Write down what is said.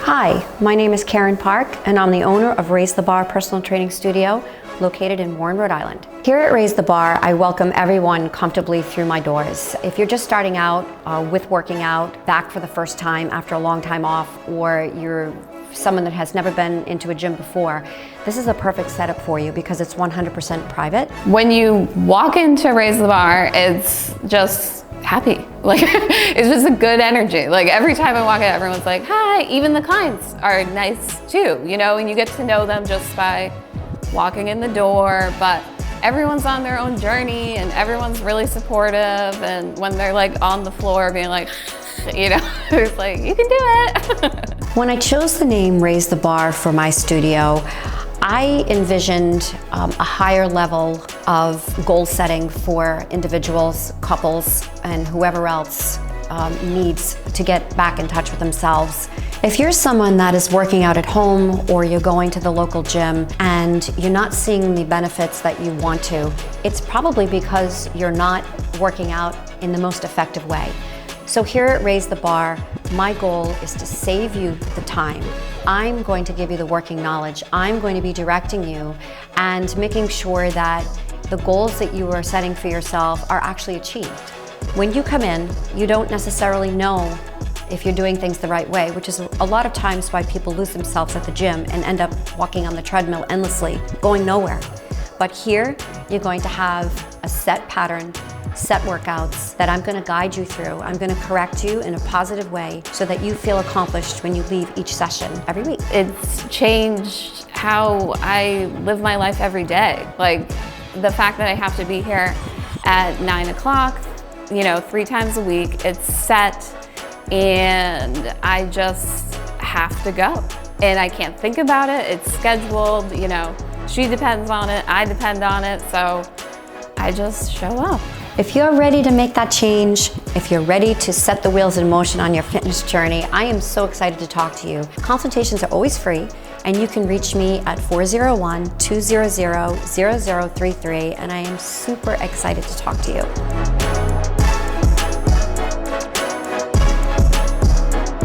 Hi, my name is Karen Park, and I'm the owner of Raise the Bar Personal Training Studio, located in Warren, Rhode Island. Here at Raise the Bar, I welcome everyone comfortably through my doors. If you're just starting out with working out, back for the first time after a long time off, or you're someone that has never been into a gym before, this is a perfect setup for you because it's 100% private. When you walk into Raise the Bar, it's just happy. Like, it's just a good energy. Like, every time I walk in, everyone's like, hi. Even the clients are nice too, you know, and you get to know them just by walking in the door. But everyone's on their own journey and everyone's really supportive. And when they're like on the floor being like, you know, it's like, you can do it. When I chose the name Raise the Bar for my studio, I envisioned a higher level of goal setting for individuals, couples, and whoever else needs to get back in touch with themselves. If you're someone that is working out at home or you're going to the local gym and you're not seeing the benefits that you want to, it's probably because you're not working out in the most effective way. So here at Raise the Bar, my goal is to save you the time. I'm going to give you the working knowledge. I'm going to be directing you and making sure that the goals that you are setting for yourself are actually achieved. When you come in, you don't necessarily know if you're doing things the right way, which is a lot of times why people lose themselves at the gym and end up walking on the treadmill endlessly, going nowhere. But here, you're going to have a set pattern, set workouts that I'm going to guide you through. I'm going to correct you in a positive way so that you feel accomplished when you leave each session every week. It's changed how I live my life every day. Like, the fact that I have to be here at 9 o'clock, you know, 3 times a week, it's set and I just have to go. And I can't think about it, it's scheduled, you know, she depends on it, I depend on it, so I just show up. If you're ready to make that change, if you're ready to set the wheels in motion on your fitness journey, I am so excited to talk to you. Consultations are always free, and you can reach me at 401-200-0033, and I am super excited to talk to you.